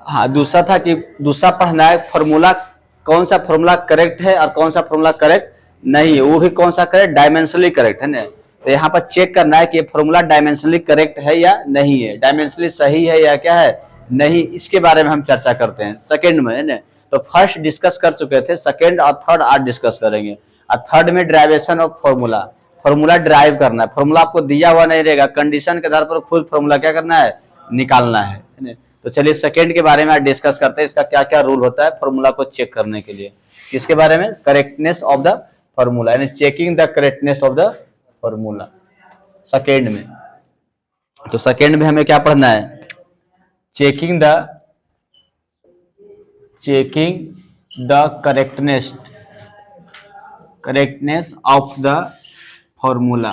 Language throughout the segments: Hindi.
हाँ, दूसरा था कि दूसरा पढ़ना है फॉर्मूला, कौन सा फॉर्मूला करेक्ट है और कौन सा फॉर्मूला करेक्ट नहीं है, वो भी कौन सा करेक्ट, डायमेंशनली करेक्ट है ना। तो यहाँ पर चेक करना है कि ये फॉर्मूला डायमेंशनली करेक्ट है या नहीं है, डायमेंशनली सही है या क्या है नहीं, इसके बारे में हम चर्चा करते हैं सेकंड में है ना। तो फर्स्ट डिस्कस कर चुके थे, सेकंड और थर्ड आज डिस्कस करेंगे। और थर्ड में derivation of formula, formula drive करना है, फॉर्मूला आपको दिया हुआ नहीं रहेगा, कंडीशन के आधार पर खुद फॉर्मूला क्या करना है, निकालना है ना। तो चलिए सेकंड के बारे में आज डिस्कस करते हैं, इसका क्या क्या रूल होता है फॉर्मूला को चेक करने के लिए। किसके बारे में, करेक्टनेस ऑफ द फॉर्मूला, यानी checking the correctness of the formula second में। तो सेकंड में हमें क्या पढ़ना है, checking the correctness of the formula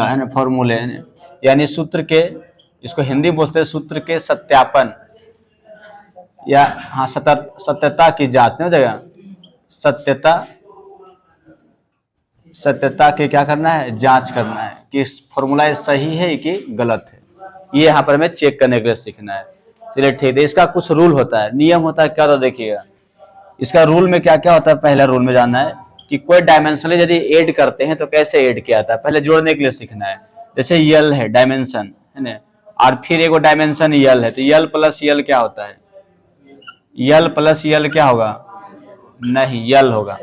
है ना, फॉर्मूले यानी सूत्र के, इसको हिंदी बोलते हैं सूत्र के सत्यापन या हाँ सत्यता की जांच नहीं हो जाएगा, सत्यता की क्या करना है, जांच करना है कि फॉर्मूला सही है कि गलत है, ये यहाँ पर हमें चेक करने के लिए सीखना है। चलिए ठीक है, इसका कुछ रूल होता है, नियम होता है क्या, तो देखिएगा इसका रूल में क्या क्या होता है। पहला रूल में जानना है कि कोई डायमेंशन यदि ऐड करते हैं तो कैसे ऐड किया जाता है, पहले जोड़ने के लिए सीखना है। जैसे यल है डायमेंशन है ना, और फिर एक डायमेंशन यल है, तो यल प्लस यल क्या होता है, यल प्लस यल क्या होगा, नहीं यल होगा,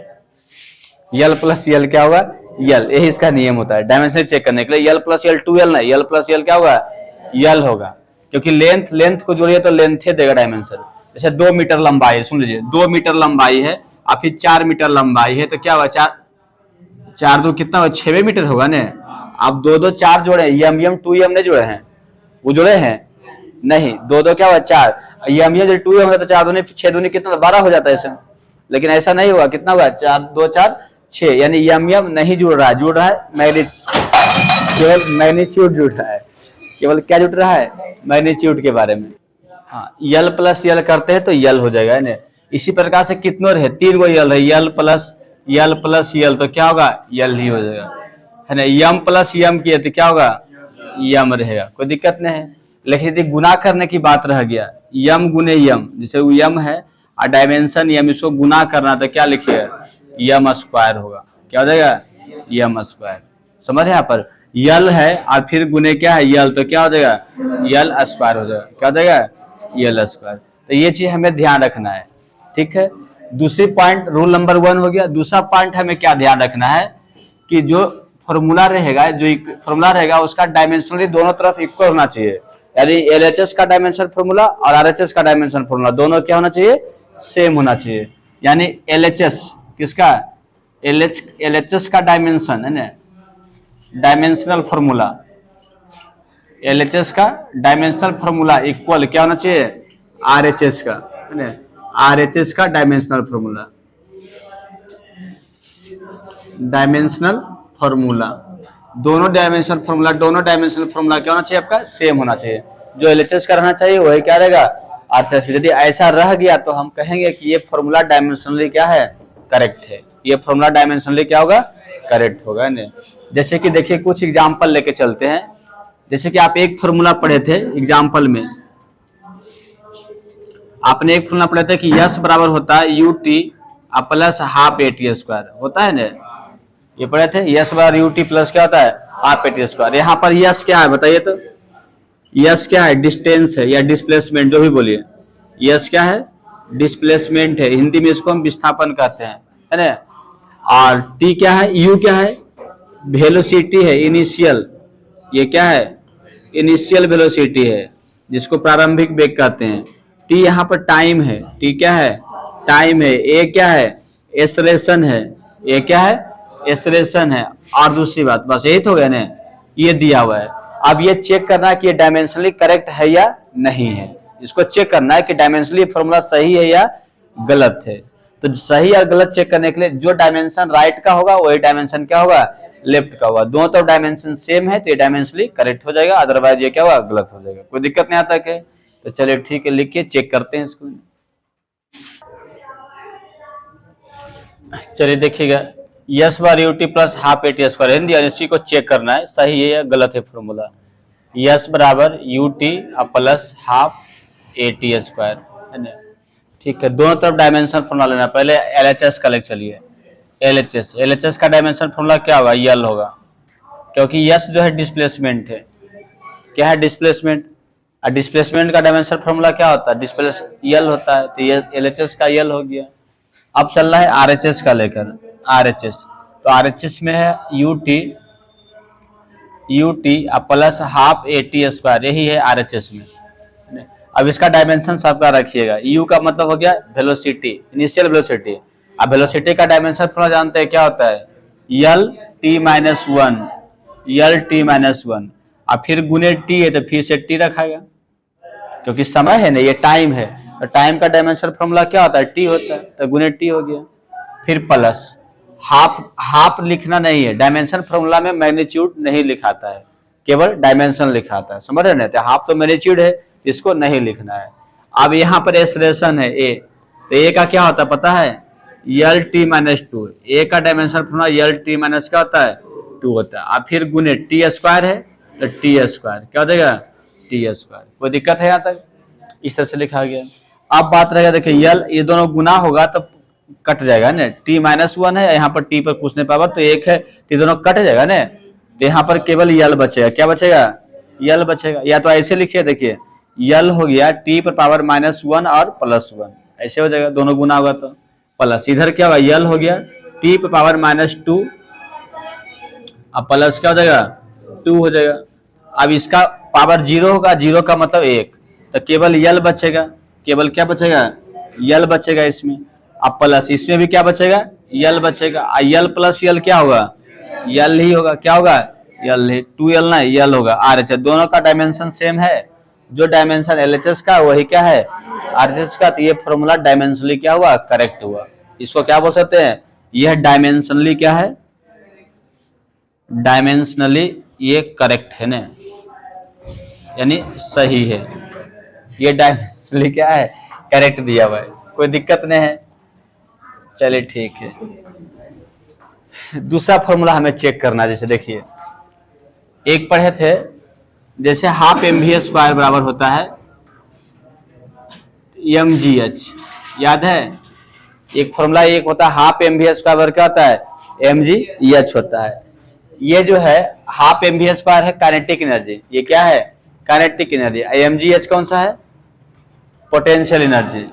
यल प्लस यल क्या होगा, यल, यही इसका नियम होता है डायमेंशन चेक करने के लिए। यल प्लस यल 2l नहीं, यल प्लस यल क्या होगा, यल होगा, क्योंकि लेंथ को जोड़िए तो लेंथ ही देगा डायमेंशन। जैसे 2 मीटर लंबाई, सुन लीजिए 2 मीटर लंबाई है और फिर 4 मीटर लंबाई है, तो क्या होगा, 4 2 कितना होगा, 6 मीटर होगा ना। आप 2 2 4 जोड़े, यम 2m नहीं जोड़े हैं, वो जुड़े हैं नहीं, 2 2 क्या हुआ 4, यम 2 होगा तो 4 दूनी 6 दूनी कितना 12 हो जाता है ऐसे, लेकिन ऐसा नहीं हुआ, कितना हुआ 4 2 4 6, यानी यम नहीं जुड़ रहा है, जुड़ रहा है केवल मैग्नीट्यूड जुड़ रहा है, केवल क्या जुड़ रहा है, मैग्नीट्यूड के बारे में। हाँ, यल प्लस यल करते हैं तो यल हो जाएगा ना। इसी प्रकार से कितनों रहे, 3 गो यल है, यल प्लस यल तो क्या होगा, यल ही हो जाएगा है ना। यम प्लस यम किए तो क्या होगा, यम रहेगा, कोई दिक्कत नहीं है। लेकिन यदि गुना करने की बात रह गया, यम गुने यम, जैसे वो यम है और डायमेंशन यम, इसको गुना करना तो क्या लिखिएगा, यम स्क्वायर होगा, क्या हो जाएगा, यम स्क्वायर। समझ यहाँ पर यल है और फिर गुने क्या है यल, तो क्या हो जाएगा, यल स्क्वायर हो जाएगा, क्या हो जाएगा, यल स्क्वायर। तो ये चीज हमें ध्यान रखना है, ठीक है। दूसरी पॉइंट रूल नंबर 1 हो गया। दूसरा पॉइंट हमें क्या ध्यान रखना है कि जो फॉर्मूला रहेगा, उसका डायमेंशनली दोनों तरफ इक्वल होना चाहिए, यानी एलएचएस का डायमेंशन फॉर्मूला और आरएचएस का डायमेंशन फॉर्मूला दोनों क्या होना चाहिए, सेम होना चाहिए। यानी एलएचएस किसका, एलएचएस का डायमेंशन है ना, डायमेंशनल फॉर्मूला, एलएचएस का डायमेंशनल फॉर्मूला इक्वल क्या होना चाहिए, आरएचएस का है ना, आरएचएस का डायमेंशनल फॉर्मूला, डायमेंशनल फॉर्मूला, दोनों डायमेंशनल फॉर्मूला क्या होना चाहिए, आपका सेम होना चाहिए। जो एलएचएस का रहना चाहिए वही क्या रहेगा, आरएचएस। यदि ऐसा रह गया तो हम कहेंगे कि ये फॉर्मूला डायमेंशनली क्या है, करेक्ट है, ये फॉर्मूला डायमेंशनली क्या होगा, करेक्ट होगा ना। जैसे कि देखिए कुछ एग्जाम्पल लेके चलते हैं। जैसे कि आप एक फॉर्मूला पढ़े थे एग्जाम्पल में, आपने एक फॉर्मूला पढ़ा था कि यस बराबर होता है UT plus half a t square, होता है ना, ये पढ़े थे, यस बराबर यूटी प्लस क्या होता है, हाफ एटी स्क्वायर। यहाँ पर यस क्या है बताइए तो, यस क्या है, डिस्टेंस है या डिस्प्लेसमेंट, जो भी बोलिए, यस क्या है, डिस्प्लेसमेंट है, हिंदी में इसको हम विस्थापन कहते हैं है ना। और टी क्या है, यू क्या है, वेलोसिटी है, इनिशियल, ये क्या है, इनिशियल वेलोसिटी है जिसको प्रारंभिक वेग कहते हैं। टी यहाँ पर टाइम है, टी क्या है, टाइम है। ए क्या है, एक्सेलरेशन है, ए क्या है, एक्सेलरेशन है। और दूसरी बात बस यही तो हो गया ना, ये दिया हुआ है। अब ये चेक करना है कि ये डायमेंशनली करेक्ट है या नहीं है, इसको चेक करना है कि डायमेंशनली फॉर्मूला सही है या गलत है। तो सही या गलत चेक करने के लिए जो डायमेंशन राइट का होगा वही डायमेंशन क्या होगा, लेफ्ट का होगा। दोनों तो डायमेंशन सेम है तो ये डायमेंशनली करेक्ट हो जाएगा, अदरवाइज ये क्या होगा, गलत हो जाएगा। कोई दिक्कत नहीं आता है। तो चलिए ठीक है, लिखिए, चेक करते हैं इसको। चलिए देखिएगा, यस बार u t plus half a t square Hindi, इसी को चेक करना है सही है या गलत है फॉर्मूला। यस बराबर U T plus half A T square, है ना। ठीक है, दोनों तरफ डायमेंशन फॉर्मूला लेना। पहले एल एच एस का लेकर चलिए। एल एच एस का डायमेंशन फॉर्मूला क्या होगा, यल होगा, क्योंकि यस जो है डिस्प्लेसमेंट है। क्या है, डिस्प्लेसमेंट। और डिस्प्लेसमेंट का डायमेंशन फॉर्मूला क्या होता है, डिस्प्लेस यल होता है, तो ये एल एच एस का यल हो गया। अब चल रहा है आर एच एस का लेकर। आर एच एस, तो आर एच एस में है U T plus half A T square, यही है आर एच एस में। अब इसका डायमेंशन सबका रखिएगा। यू का मतलब हो गया वेलोसिटी, इनिशियल वेलोसिटी। अब वेलोसिटी का डायमेंशन थोड़ा जानते हैं क्या होता है, यल टी माइनस वन, यल टी माइनस वन। अब फिर गुने टी है तो फिर से टी रखाएगा, क्योंकि समय है ना, ये टाइम है, तो टाइम का डायमेंशन फॉर्मूला क्या होता है, टी होता है, तो गुने टी हो गया। फिर प्लस हाफ लिखना नहीं है, डायमेंशन फॉर्मूला में मैग्नीट्यूड नहीं लिखाता है, केवल डायमेंशन लिखाता है, समझ रहे ना। तो हाफ तो मैग्नीट्यूड है, इसको नहीं लिखना है। अब यहाँ पर एक्सलेशन है ए, तो ए का क्या होता है पता है, यल टी माइनस टू। ए का डायमेंशन फॉर्मूला यल टी माइनस क्या होता है, टू होता है। अब फिर गुने टी स्क्वायर है तो टी स्क्वायर क्या हो जाएगा, टी स्क्वायर। कोई दिक्कत है यहाँ तक, इस तरह से लिखा गया। अब बात रहेगा, देखिए यल, ये दोनों गुना होगा तो कट जाएगा ना, टी माइनस वन है, यहाँ पर टी पर कुछ नहीं पावर तो एक है, तो ये दोनों कट जाएगा ना, तो यहाँ पर केवल यल बचेगा। क्या बचेगा, यल बचेगा। या तो ऐसे लिखिए, देखिए यल हो गया टी पर पावर माइनस वन और प्लस वन, ऐसे हो जाएगा, दोनों गुना होगा तो प्लस। इधर क्या होगा, यल हो गया टी पर पावर माइनस टू, अब प्लस क्या हो जाएगा, टू हो जाएगा। अब इसका पावर जीरो होगा, जीरो का मतलब एक, तो केवल यल बचेगा, केवल क्या बचेगा, यल बचेगा इसमें। अब प्लस इसमें भी क्या बचेगा, यल बचेगा। यल प्लस यल क्या होगा, यल ही होगा, क्या होगा, यल ही, टू यल ना यल होगा। आर एच एस दोनों का डायमेंशन सेम है, जो डायमेंशन एल एच एस का वही क्या है, आर एच एस का। तो ये फॉर्मूला डायमेंशनली क्या हुआ, करेक्ट हुआ। इसको क्या बोल सकते हैं, यह डायमेंशनली क्या है, डायमेंशनली ये करेक्ट है ना, यानी सही है। ये डायमेंशनली क्या है, करेक्ट दिया हुआ है, कोई दिक्कत नहीं है। चलिए ठीक है, दूसरा फॉर्मूला हमें चेक करना है। जैसे देखिए, एक पढ़े थे, जैसे हाफ एम वी स्क्वायर बराबर होता है एम जी एच, याद है। एक फॉर्मूला एक होता है हाफ एम वी स्क्वायर बराबर क्या होता है, एम जी एच होता है। ये जो है हाफ एम वी स्क्वायर है काइनेटिक एनर्जी, ये क्या है, kinetic energy. M G H कौन सा है, potential energy.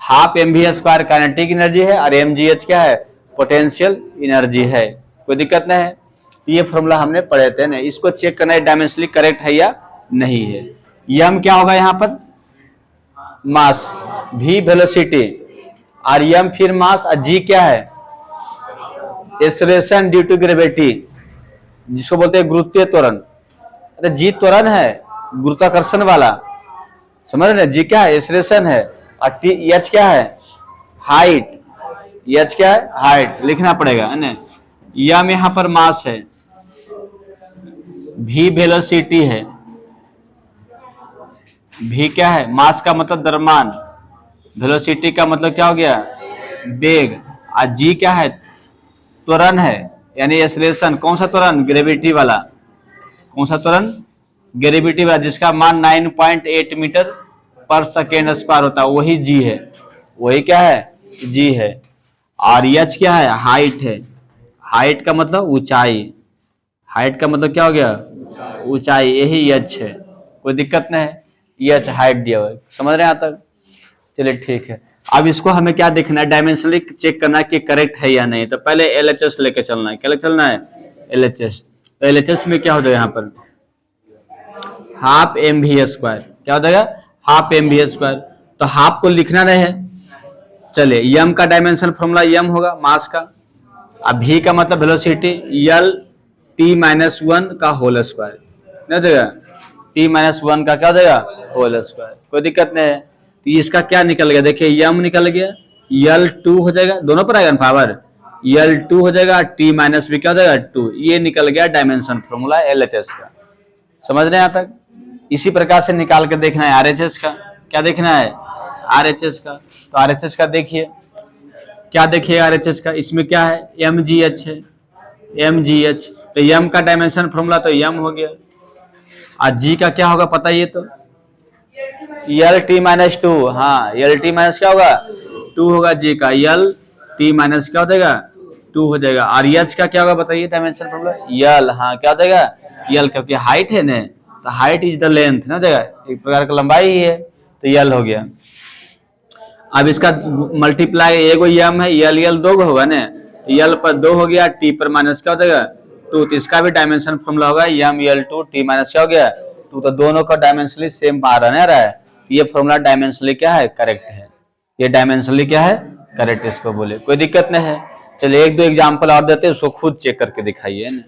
Half M V square kinetic energy है और एम जी एच क्या है, पोटेंशियल एनर्जी है, कोई दिक्कत नहीं है। ये फॉर्मूला हमने पढ़े थे ना, इसको चेक करना है डायमेंशनली करेक्ट है या नहीं है। यम क्या होगा यहाँ पर, मास, भी वेलोसिटी, और यम फिर मास, और जी क्या है, एक्सेलरेशन ड्यू टू ग्रेविटी, जिसको बोलते हैं गुरुत्वीय त्वरण। अरे जी त्वरण है, गुरुत्वाकर्षण वाला, समझ रहे, जी क्या है, एक्सेलरेशन है, और टी एच क्या है, हाइट, एच क्या है, हाइट लिखना पड़ेगा है ना। यम यहाँ पर मास है, भी वेलोसिटी है, भी क्या है, मास का मतलब द्रव्यमान, वेलोसिटी का मतलब क्या हो गया, वेग, और जी क्या है, त्वरण है, यानी एक्सेलरेशन। कौन सा त्वरण, ग्रेविटी वाला, कौन सा त्वरण, ग्रेविटी वाला, जिसका मान 9.8 मीटर पर सेकेंड स्क्वायर होता है, वही जी है, वही क्या है, जी है। और एच क्या है, हाइट है, हाइट का मतलब ऊंचाई, हाइट का मतलब क्या हो गया, ऊंचाई, यही एच है, कोई दिक्कत नहीं है। एच हाइट दिया हुआ है, समझ रहे हैं यहाँ तक। चलिए ठीक है, अब इसको हमें क्या देखना है, डायमेंशनली चेक करना है कि करेक्ट है या नहीं। तो पहले एल एच एस लेके चलना है, क्या लेके चलना है, एल एच एस। तो एल एच एस में क्या हो जाएगा, यहाँ पर हाफ एम वी स्क्वायर, क्या हो जाएगा, हाफ एम वी स्क्वायर। तो हाफ को लिखना नहीं है, चलिए यम का डायमेंशन फॉर्मूला यम होगा मास का, अब भी का मतलब वेलोसिटी, यल टी माइनस वन का होल स्क्वायर, नहीं देगा, टी माइनस वन का क्या हो जाएगा, होल स्क्वायर, कोई दिक्कत नहीं है। तो इसका क्या निकल गया, देखिए यम निकल गया, यल टू हो जाएगा, दोनों पर आएगा पावर, यल टू हो जाएगा, टी माइनस भी क्या हो जाएगा, टू। ये निकल गया dimension formula L H S का, समझ रहे हैं यहाँ तक। इसी प्रकार से निकाल के देखना है आर एच एस का, क्या देखना है, आर एच एस का। तो आर एच एस का देखिए, क्या देखिए आर एच एस का, इसमें क्या है, एम जी एच है, एम जी एच। तो यम का डायमेंशन फॉर्मूला तो यम हो गया, और जी का क्या होगा पता ये तो, यल टी माइनस टू, हाँ यल टी माइनस क्या होगा, टू होगा जी का, यल टी माइनस क्या हो जाएगा, टू हो जाएगा। और यच का क्या होगा बताइए डायमेंशन फॉर्मूला, यल, हाँ क्या हो जाएगा, यल, क्योंकि हाइट है ना, तो हाइट इज द लेंथ ना जाएगा, एक प्रकार का लंबाई ही है, तो यल हो गया। अब इसका मल्टीप्लाई, एगो यम है, यल यल दो होगा ना, यल पर दो हो गया, टी पर माइनस क्या हो जाएगा, टू, तो इसका भी डायमेंशन फॉर्मूला होगा यम यल टू टी माइनस क्या हो गया, टू, तो दोनों का डायमेंशनली सेम आ रहा है, ये फॉर्मूला डायमेंशनली क्या है, करेक्ट है, ये डायमेंशनली क्या है, करेक्ट, इसको बोले कोई दिक्कत नहीं है। चलिए एक दो एग्जांपल और देते हैं, उसको खुद चेक करके दिखाइए ना।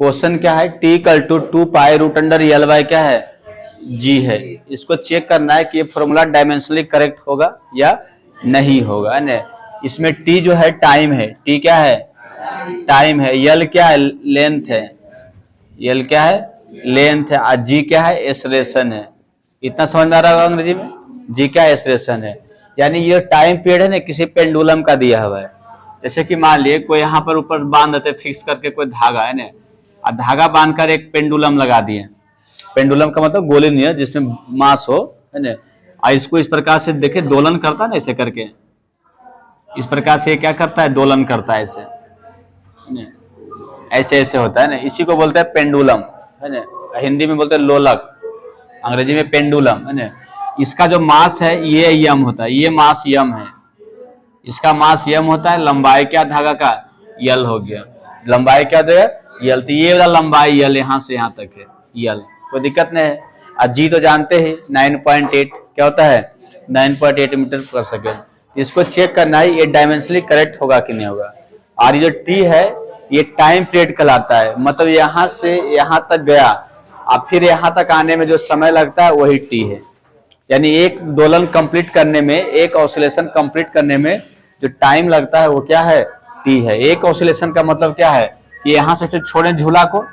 क्वेश्चन क्या है, t equal to 2 pi root under l by क्या है, जी है। इसको चेक करना है कि ये फॉर्मूला डायमेंशनली करेक्ट होगा या नहीं होगा, है ना। इसमें टी जो है टाइम है, टी क्या है, टाइम है, यल क्या है, लेंथ है, यल क्या है, लेंथ है, और जी क्या है, एक्सेलरेशन है। इतना समझ में आ रहा होगा अंग्रेजी में, जी क्या एक्सेलरेशन है, यानी ये टाइम पीरियड है ना किसी पेंडुलम का दिया हुआ है। जैसे कि मान लिए कोई यहाँ पर ऊपर बांध देते फिक्स करके कोई धागा है ना, और धागा बांधकर एक पेंडुलम लगा दिए, पेंडुलम का मतलब गोली नहीं है जिसमें मास हो, है ना, और इसको इस प्रकार से देखिए दोलन करता है ना, ऐसे करके इस प्रकार से क्या करता है, दोलन करता है ऐसे, ऐसे ऐसे होता है ना, इसी को बोलते हैं पेंडुलम, है ना, हिंदी में बोलते हैं लोलक, अंग्रेजी में पेंडुलम, है ना। इसका जो मास है ये यम होता है, ये मास यम है, इसका मास यम होता है, लंबाई क्या धागा का, यल हो गया, लंबाई क्या देगा, यल, तो ये वाला लंबाई यल यहाँ से यहाँ तक है, यल, कोई दिक्कत नहीं है। और जी तो जानते हैं 9.8 क्या होता है, 9.8 मीटर पर सेकेंड। इसको चेक करना है ये डायमेंशनली करेक्ट होगा कि नहीं होगा। और ये जो टी है ये टाइम पीरियड कहलाता है, मतलब यहाँ से यहाँ तक गया और फिर यहाँ तक आने में जो समय लगता है वही टी है, यानी एक दोलन कंप्लीट करने में, एक ऑसिलेशन कंप्लीट करने में जो टाइम लगता है वो क्या है, टी है। एक ऑसिलेशन का मतलब क्या है कि यहाँ से छोड़े झूला को,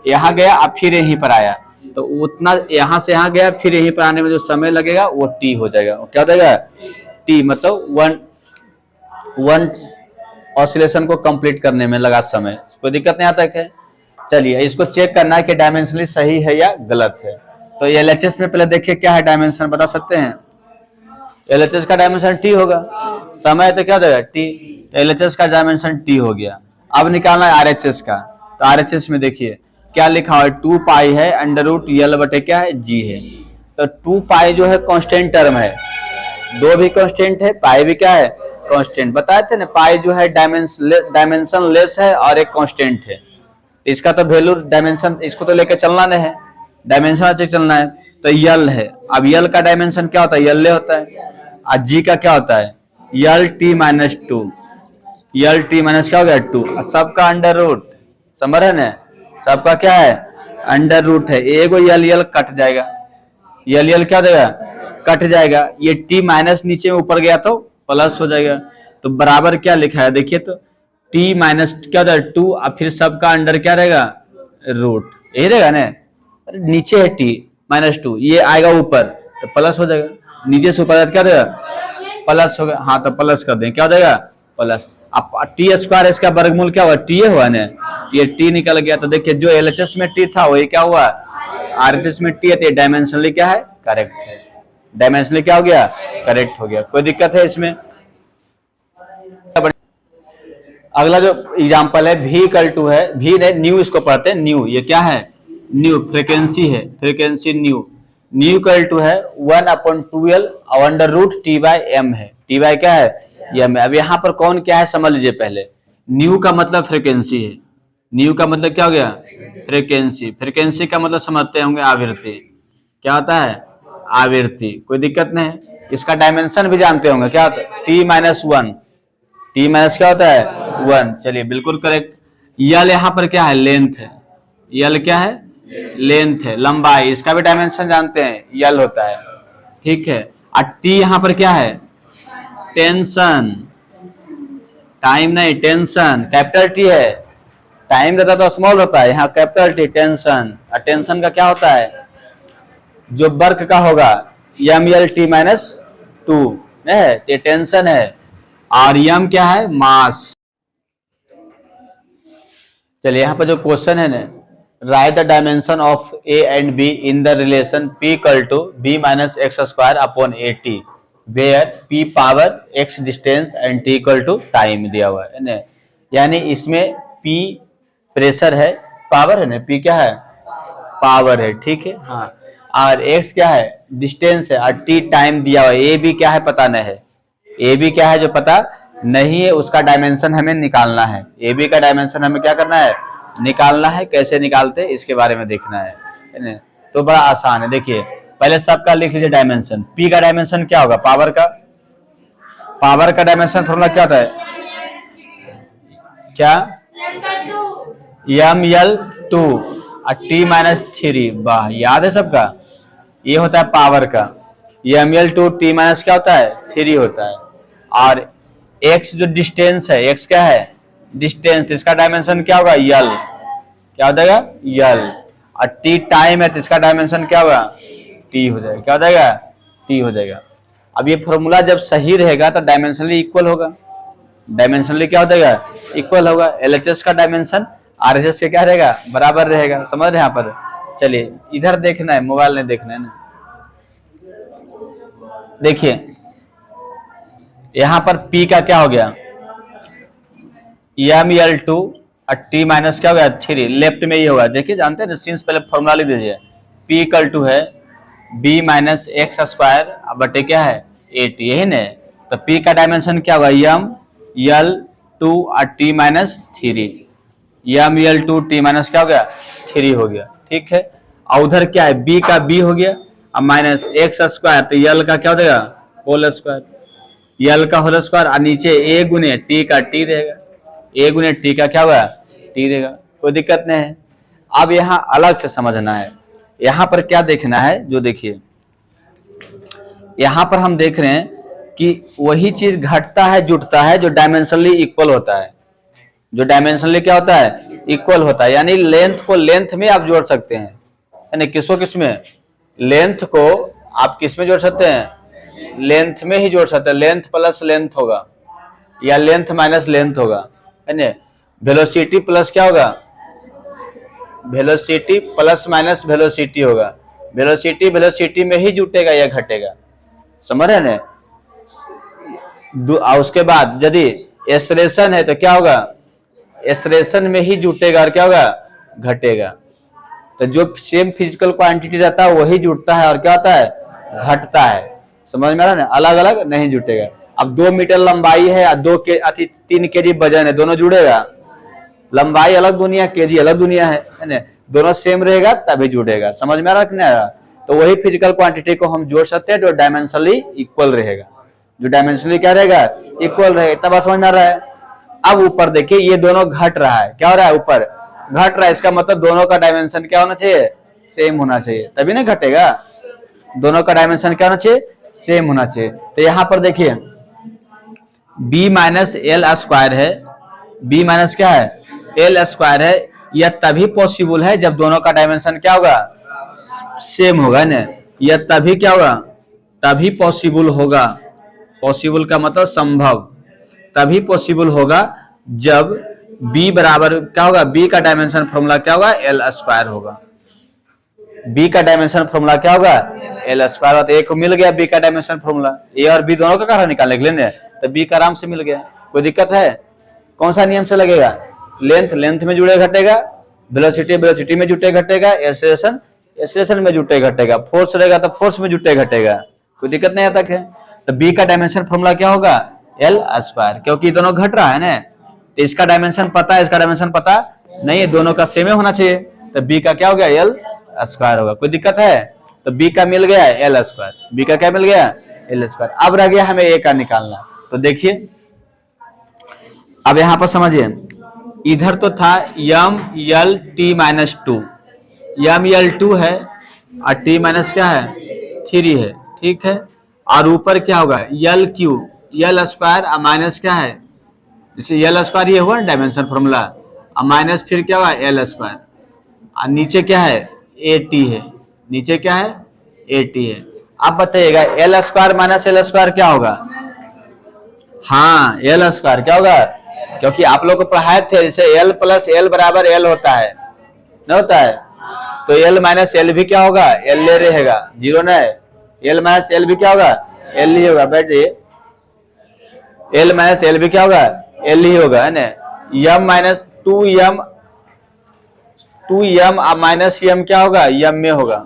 यहाँ गया अब फिर यहीं पर आया, तो उतना यहाँ से यहाँ गया फिर यहीं पर आने में जो समय लगेगा वो टी हो जाएगा, क्या हो जाएगा, टी, मतलब वन ऑसिलेशन को कंप्लीट करने में लगा समय, कोई दिक्कत नहीं आता है। चलिए इसको चेक करना है कि डायमेंशनली सही है या गलत है। तो एलएचएस में पहले देखिए क्या है डायमेंशन, बता सकते हैं, एलएचएस का डायमेंशन टी होगा, समय तो क्या देगा टी, तो एलएचएस का डायमेंशन टी हो गया। अब निकालना है आरएचएस का, तो आरएचएस में देखिए क्या लिखा है, 2 पाई है अंडर रूट यल बटे क्या है, जी है। तो 2 पाई जो है कांस्टेंट टर्म है, दो भी कांस्टेंट है, पाई भी क्या है कांस्टेंट, बताए थे ना, पाई जो है डायमेंशन लेस है और एक कांस्टेंट है, इसका तो वैल्यू डायमेंशन इसको तो लेके चलना नहीं है, डायमेंशन अच्छे चलना है। तो यल है, अब यल का डायमेंशन क्या होता है, यल होता है, और जी का क्या होता है, यल टी माइनस टू, यल टी माइनस क्या हो गया 2, सबका अंडर रूट, समझ रहे ना, सबका क्या है अंडर रूट है, एगो यल यल कट जाएगा, यल यल क्या देगा, कट जाएगा, ये टी माइनस नीचे में ऊपर गया तो प्लस हो जाएगा, तो बराबर क्या लिखा है देखिए, तो टी माइनस क्या होता है 2, और फिर सबका अंडर क्या रहेगा, रूट, यही रहेगा ना, नीचे है टी माइनस 2, ये आएगा ऊपर तो प्लस हो जाएगा, नीचे से ऊपर क्या देगा प्लस होगा, हाँ तो प्लस कर दें, क्या हो जाएगा प्लस। अब टी स्क्वायर इसका वर्गमूल क्या हुआ, टी हुआ ना, ये टी निकल गया, तो देखिए जो एलएचएस में टी था वही क्या हुआ आरएचएस में टी है, तो डायमेंशनली क्या है करेक्ट है, डायमेंशनली क्या हो गया करेक्ट हो गया, कोई दिक्कत है इसमें। अगला जो एग्जांपल है V इक्वल टू है, V ने न्यू, इसको पढ़ते हैं न्यू, ये क्या है न्यू, फ्रीक्वेंसी है, frequency nu, nu equal to है 1/12 under root t by m है, टी बाई क्या है एम है। अब यहाँ पर कौन क्या है समझ लीजिए, पहले न्यू का मतलब फ्रीक्वेंसी है, न्यू का मतलब क्या हो गया फ्रीक्वेंसी, फ्रीक्वेंसी का मतलब समझते होंगे आवृत्ति, क्या होता है आवृत्ति, कोई दिक्कत नहीं है। इसका डायमेंशन भी जानते होंगे, क्या होता है टी माइनस 1, टी माइनस क्या होता है 1, चलिए बिल्कुल करेक्ट। यल यहाँ पर क्या है लेंथ है, यल क्या है लेंथ है, लंबाई, इसका भी डायमेंशन जानते हैं यल होता है, ठीक है। और टी यहाँ पर क्या है टेंशन, टाइम नहीं टेंशन, कैपिटल टी है, टाइम रहता तो स्मॉल होता है, यहाँ कैपिटल टी टेंशन, और टेंशन का क्या होता है जो वर्क का होगा एम यल टी माइनस 2 है, ये टेंशन है, और यम क्या है मास। चलिए यहाँ पर जो क्वेश्चन है ना, write the dimension of A and B in the relation P equal to B minus x square upon AT where P power x distance and T equal to time दिया हुआ है ना। यानी इसमें P प्रेशर है, पावर है ना, P क्या है, पावर है, ठीक है, हाँ, और x क्या है, डिस्टेंस है, और T टाइम दिया हुआ है। A भी क्या है पता नहीं है, A भी क्या है जो पता नहीं है, उसका डायमेंशन हमें निकालना है। A B का डायमेंशन हमें क्या करना है, निकालना है। कैसे निकालते हैं इसके बारे में देखना है। तो बड़ा आसान है, देखिए पहले सबका लिख लीजिए डायमेंशन। P का डायमेंशन क्या होगा, पावर का, पावर का डायमेंशन फॉर्मूला क्या होता है, क्या, ml2 और T माइनस 3, वाह याद है सबका, ये होता है पावर का, ml2 T माइनस क्या होता है, 3 होता है। और x जो डिस्टेंस है, x क्या है, डिस्टेंस, इसका डायमेंशन क्या होगा, यल, क्या हो जाएगा, यल। और T टाइम है तो इसका डायमेंशन क्या होगा, T हो जाएगा, क्या हो जाएगा, T हो जाएगा। अब ये फॉर्मूला जब सही रहेगा तो डायमेंशनली इक्वल होगा, डायमेंशनली क्या हो जाएगा, इक्वल होगा। LHS का डायमेंशन RHS से क्या रहेगा, बराबर रहेगा। समझ रहे हैं यहाँ पर। चलिए इधर देखना है, मोबाइल नहीं देखना है ना। देखिए यहां पर P का क्या हो गया, ml2 और T माइनस क्या हो गया, 3, लेफ्ट में ये होगा। देखिए जानते हैं सिंस, पहले फॉर्मूला लिख दीजिए। P इक्वल टू है B माइनस एक्स स्क्वायर बटे क्या है, 8, यही ना। तो P का डायमेंशन क्या होगा, ml2 और T minus 3, ml2 T minus क्या हो गया, 3 हो गया, ठीक है। और उधर क्या है, B का B हो गया और माइनस एक्स स्क्वायर, तो यल का क्या हो जाएगा, होल स्क्वायर, यल का होल स्क्वायर, और नीचे A गुने T का T रहेगा, A गुने T का क्या होगा, T रहेगा, कोई दिक्कत नहीं है। अब यहाँ अलग से समझना है, यहाँ पर क्या देखना है, जो देखिए यहाँ पर हम देख रहे हैं कि वही चीज घटता है जुटता है जो डायमेंशनली इक्वल होता है, जो डायमेंशनली क्या होता है, इक्वल होता है। यानी लेंथ को लेंथ में आप जोड़ सकते हैं, यानी किसको किसमें, लेंथ को आप किस में जोड़ सकते हैं, लेंथ में ही जोड़ सकते हैं। लेंथ प्लस लेंथ होगा या लेंथ माइनस लेंथ होगा, है ना। वेलोसिटी प्लस क्या होगा, वेलोसिटी प्लस माइनस वेलोसिटी होगा। वेलोसिटी वेलोसिटी में ही जुटेगा या घटेगा, समझ रहे हैं। उसके बाद यदि एक्सलेशन है तो क्या होगा, एक्सलेशन में ही जुटेगा और क्या होगा, घटेगा। तो जो सेम फिजिकल क्वांटिटी रहता है वही जुटता है और क्या होता है, घटता है। समझ में आ रहा है ना, अलग अलग नहीं जुटेगा। अब 2 मीटर लंबाई है और 3 केजी वजन है, दोनों जुड़ेगा, लंबाई अलग दुनिया, केजी अलग दुनिया है ना, दोनों सेम रहेगा तभी जुड़ेगा। समझ में आ रहा कि नहीं आ रहा। तो वही फिजिकल क्वांटिटी को हम जोड़ सकते हैं जो डायमेंशनली इक्वल रहेगा, जो डायमेंशनली क्या रहेगा, इक्वल रहेगा। इतना बात समझ में आ रहा है। अब ऊपर देखिए ये दोनों घट रहा है, क्या हो रहा है, ऊपर घट रहा है, इसका मतलब दोनों का डायमेंशन क्या होना चाहिए, सेम होना चाहिए, तभी ना घटेगा। दोनों का डायमेंशन क्या होना चाहिए, सेम होना चाहिए। तो यहां पर देखिए B माइनस एल स्क्वायर है, B माइनस क्या है, एल स्क्वायर है। यह तभी पॉसिबल है जब दोनों का डायमेंशन क्या होगा, सेम होगा ना। यह तभी क्या होगा, तभी पॉसिबल होगा, पॉसिबल का मतलब संभव, तभी पॉसिबल होगा जब B बराबर क्या होगा, B का डायमेंशन फॉर्मूला क्या होगा, एल स्क्वायर होगा। B का डायमेंशन फॉर्मूला क्या होगा, एल स्क्वायर। तो एक को मिल गया B का डायमेंशन फॉर्मूला, A और B दोनों का कारण निकालने के लिए, तो B का आराम से मिल गया। कोई दिक्कत है, कौन सा नियम से लगेगा, लेंथ लेंथ में जुड़े घटेगा, वेलोसिटी वेलोसिटी में जुटे घटेगा, एक्सेलरेशन एक्सेलरेशन में जुटे घटेगा, फोर्स रहेगा तो फोर्स में जुटे घटेगा। कोई दिक्कत नहीं आता है। तो B का डायमेंशन फॉर्मूला क्या होगा, एल स्क्वायर, क्योंकि दोनों घट रहा है ना। तो इसका डायमेंशन पता है, इसका डायमेंशन पता नहीं है, दोनों का सेम होना चाहिए। तो B का क्या हो गया, एल स्क्वायर होगा। कोई दिक्कत है। तो B का मिल गया एल स्क्वायर, B का क्या मिल गया, एल स्क्वायर। अब रह गया हमें A का निकालना। तो देखिए अब यहां पर समझिए, इधर तो था ml t-2, ml2 है और t माइनस क्या है, 3 है, ठीक है। और ऊपर क्या होगा, lq, एल स्क्वायर और माइनस क्या है, जैसे एल स्क्वायर ये हुआ ना डायमेंशन फॉर्मूला, और माइनस फिर क्या होगा, एल स्क्वायर, और नीचे क्या है, AT है, नीचे क्या है, AT है। अब बताइएगा L square minus L square क्या होगा, हाँ एल स्क्वायर क्या होगा, क्योंकि आप लोग को पढ़ाए थे जैसे एल प्लस एल बराबर एल होता है, नहीं होता है। तो एल माइनस एल भी क्या होगा, एल ले रहेगा, जीरो ना है, एल माइनस एल भी क्या होगा, एल ही होगा। बैठिए, एल माइनस एल भी क्या होगा, एल ही होगा, है ना। यम माइनस टू यम माइनस यम क्या होगा, यम में होगा।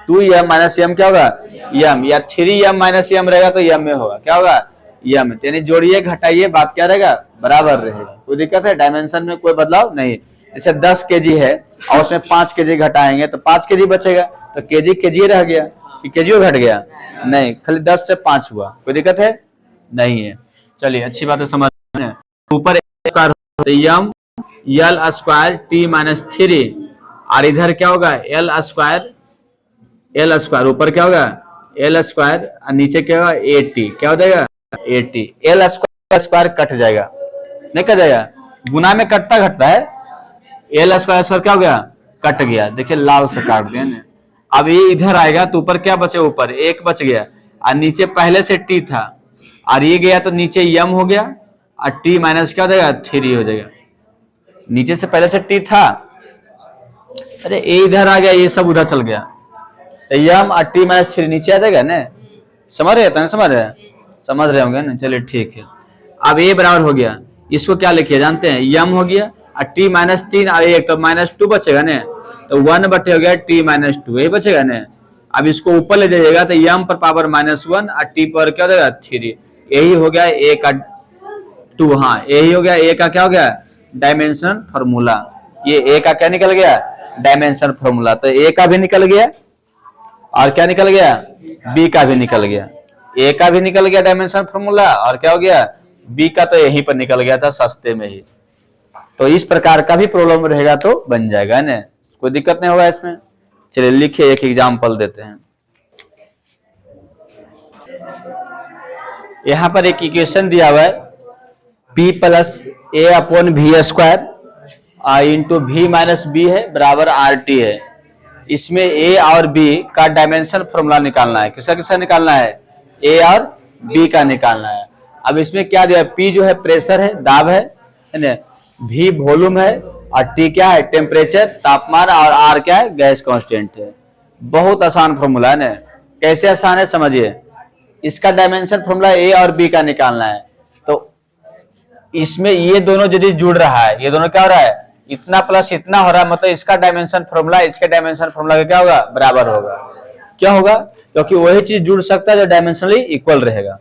2m माइनस यम क्या होगा, यम, या 3m माइनस यम रहेगा तो यम में होगा, क्या होगा, यम। यानी जोड़िए घटाइए, बात क्या रहेगा, बराबर रहेगा। कोई दिक्कत है, डायमेंशन में कोई बदलाव नहीं। जैसे 10 केजी है और उसमें 5 केजी घटाएंगे तो 5 केजी बचेगा, तो केजी रह गया कि केजी घट गया, नहीं, खाली 10 से 5 हुआ। कोई दिक्कत है, नहीं है। चलिए, अच्छी बात है, समझ रहे हैं। ऊपर यम यल स्क्वायर टी माइनस 3, और इधर क्या होगा, एल स्क्वायर ऊपर क्या होगा, एल स्क्वायर, और नीचे क्या होगा, ए टी, क्या हो जाएगा, A T. L square cut जाएगा, नहीं कट जाएगा, गुना में कटता घटता है। एल स्क्वायर क्या हो गया, कट गया। देखिए लाल से काट दिया ना। अब ये इधर आएगा तो ऊपर क्या बचे, ऊपर एक बच गया, और नीचे पहले से टी था, और ये गया तो नीचे यम हो गया, और टी माइनस क्या हो जाएगा, 3 हो जाएगा। नीचे से पहले से टी था, अरे ए इधर आ गया, ये सब उधर चल गया, यम और टी माइनस 3 नीचे आ जाएगा ना। समझ रहे हैं, समझ रहे होंगे ना। चलिए ठीक है। अब ये बराबर हो गया, इसको क्या लिखिए जानते हैं, यम हो गया और टी माइनस 3 और 1, तो -2 बचेगा ना, तो 1 बटे हो गया टी माइनस 2, यही बचेगा ना। अब इसको ऊपर ले जाइएगा तो यम पर पावर -1 और टी पर क्या हो जाएगा, 3। यही हो गया ए का 2, हाँ यही हो गया ए का क्या हो गया, डायमेंशन फॉर्मूला। ये ए का क्या निकल गया, डायमेंशन फॉर्मूला। तो ए का भी निकल गया, और क्या निकल गया, बी का भी निकल गया। ए का भी निकल गया डायमेंशन फॉर्मूला, और क्या हो गया, बी का तो यहीं पर निकल गया था सस्ते में ही। तो इस प्रकार का भी प्रॉब्लम रहेगा तो बन जाएगा ना, कोई दिक्कत नहीं होगा इसमें। चलिए लिखिए, एक एग्जांपल देते हैं। यहां पर एक इक्वेशन दिया हुआ है, p plus a upon v square into v minus b है बराबर आर टी है। इसमें ए और बी का डायमेंशन फॉर्मूला निकालना है। किसका किसका निकालना है, ए और बी का निकालना है। अब इसमें क्या दिया, पी जो है प्रेशर है, दाब है ना, वी वॉल्यूम है, और टी क्या है, टेम्परेचर तापमान, और आर क्या है, गैस कांस्टेंट है। बहुत आसान फॉर्मूला है ना। कैसे आसान है समझिए। इसका डायमेंशन फॉर्मूला ए और बी का निकालना है, तो इसमें ये दोनों यदि जुड़ रहा है, ये दोनों क्या हो रहा है, इतना प्लस इतना हो रहा है, मतलब इसका डायमेंशन फॉर्मूला इसके डायमेंशन फॉर्मूला का क्या होगा, बराबर होगा। क्या होगा, क्योंकि वही चीज जुड़ सकता है जो डायमेंशनली इक्वल रहेगा।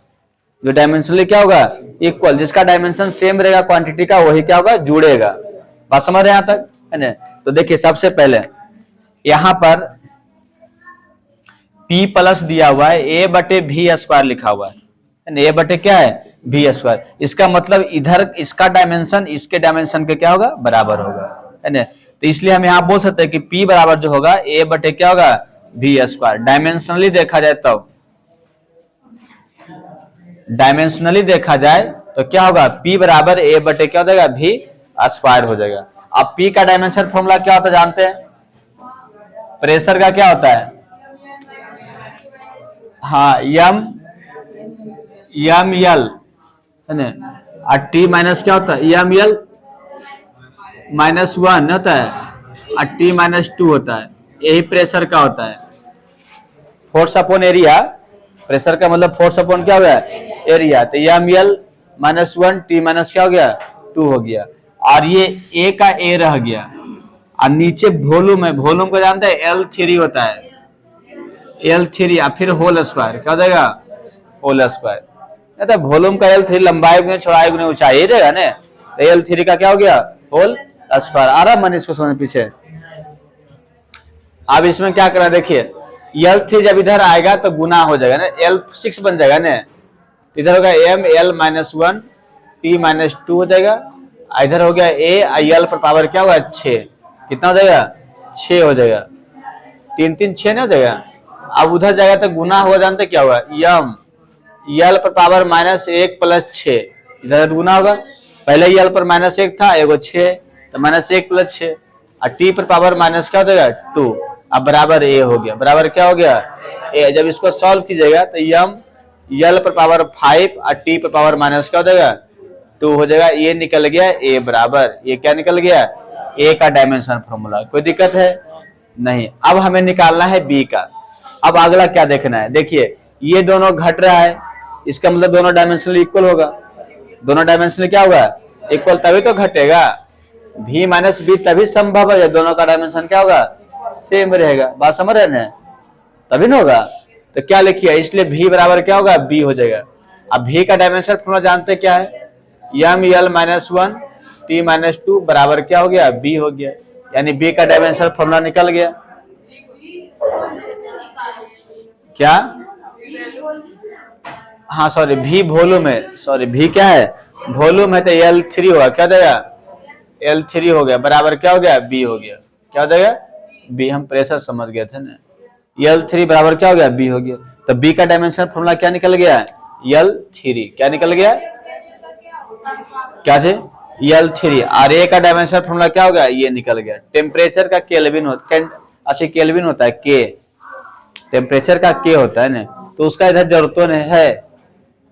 जो डायमेंशनली क्या होगा, इक्वल, जिसका डायमेंशन सेम रहेगा क्वांटिटी का, वही क्या होगा, जुड़ेगा। बात समझ रहे हैं यहाँ तक, है ना। तो देखिए सबसे पहले यहां पर P प्लस दिया हुआ है, ए बटे वी स्क्वायर लिखा हुआ है, ए बटे क्या है, वी स्क्वायर। इसका मतलब इधर इसका डायमेंशन इसके डायमेंशन के क्या होगा, बराबर होगा, है ना। तो इसलिए हम यहाँ बोल सकते हैं कि P बराबर जो होगा ए बटे क्या होगा, वी स्क्वायर। डायमेंशनली देखा जाए तब, डायमेंशनली देखा जाए तो क्या होगा, P बराबर ए बटे क्या हो जाएगा, वी स्क्वायर हो जाएगा। अब P का डायमेंशन फॉर्मूला क्या होता है जानते हैं, प्रेशर का क्या होता है, हाँ यम यल, है ना, और टी माइनस क्या होता है, यम यल -1 होता है, और टी -2 होता है। यही प्रेशर का होता है, फोर्स अपॉन एरिया। प्रेशर का मतलब फोर्स अपॉन क्या हो गया, एरिया। तो यम यल -1 टी माइनस क्या हो गया, 2 हो गया, और ये ए का ए रह गया, और नीचे वॉल्यूम है, वॉल्यूम को जानते हैं L3 होता है, L3 या फिर होल स्क्वायर, क्या हो जाएगा, होल स्क्वायर। तो वॉल्यूम का L3 लंबाई गुने चौड़ाई गुने ऊंचाई रहेगा ना, तो L3 का क्या हो गया, होल स्क्वायर। आ रहा मन इसको समझ पीछे। अब इसमें क्या करना देखिए, L3 जब इधर आएगा तो गुना हो जाएगा ना, L6 बन जाएगा ना, इधर होगा m l -1 t -2 हो जाएगा, इधर हो गया a l पर पावर क्या होगा, 6। कितना हो जाएगा, 6 हो जाएगा, 3 3 6 नहीं हो जाएगा। अब उधर जाएगा तो गुना होगा, जानते क्या होगा, यम यल पर पावर -1 + 6, इधर गुना होगा। पहले यल पर -1 था, एगो 6, तो -1 + 6, और टी पर पावर माइनस क्या हो जाएगा, 2। अब बराबर ए हो गया, बराबर क्या हो गया, ए। जब इसको सॉल्व कीजिएगा तो यम यल पर पावर 5 और टी पर पावर माइनस क्या हो जाएगा, 2 हो जाएगा। ये निकल गया ए बराबर, ये क्या निकल गया, ए का डायमेंशन फॉर्मूला। कोई दिक्कत है नहीं। अब हमें निकालना है बी का। अब अगला क्या देखना है, देखिए ये दोनों घट रहा है, इसका मतलब दोनों डायमेंशनल इक्वल होगा। दोनों डायमेंशनल क्या होगा, इक्वल, तभी तो घटेगा। v माइनस बी तभी संभव है जब दोनों का डायमेंशन क्या होगा, सेम रहेगा। बात समझ रहे हैं, तभी ना होगा। तो क्या लिखिए, इसलिए v बराबर क्या होगा, b हो जाएगा। अब v का डायमेंशन फॉर्मूला जानते क्या है, m l minus 1 t minus 2 बराबर क्या हो गया, b हो गया। यानी b का डायमेंशन फॉर्मूला निकल गया। क्या, हाँ सॉरी, v वॉल्यूम है, सॉरी v क्या है, वॉल्यूम है, तो L3 होगा। क्या देगा, L3 हो गया, बराबर क्या हो गया, b हो गया। क्या हो जाएगा, b। हम प्रेशर समझ गए थे ना। L3 बराबर क्या हो गया, b हो गया। तो b का डायमेंशन फॉर्मूला क्या निकल गया, L3। क्या निकल गया, क्या थे, L3। और a का डायमेंशन फॉर्मूला क्या हो गया, ये निकल गया। टेम्परेचर का केल्विन होता है, अच्छा केल्विन होता है, k टेम्परेचर का k होता है ना, तो उसका इधर जरूरत नहीं है।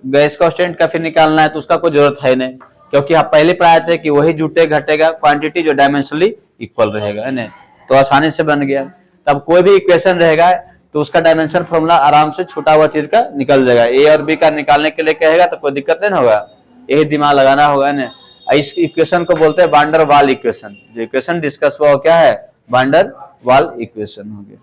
गैस कांस्टेंट का फिर निकालना है तो उसका कोई जरूरत है नहीं, क्योंकि आप पहले पढ़ाए थे कि वही जुटे घटेगा क्वांटिटी जो डायमेंशनली इक्वल रहेगा, है ना। तो आसानी से बन गया। तब कोई भी इक्वेशन रहेगा तो उसका डायमेंशन फॉर्मूला आराम से छूटा हुआ चीज का निकल जाएगा। ए और बी का निकालने के लिए कहेगा तो कोई दिक्कत नहीं होगा, यही दिमाग लगाना होगा ना। इस इक्वेशन को बोलते हैं वांडर वाल इक्वेशन। जो इक्वेशन डिस्कस हुआ क्या है, वांडर वाल इक्वेशन हो गया।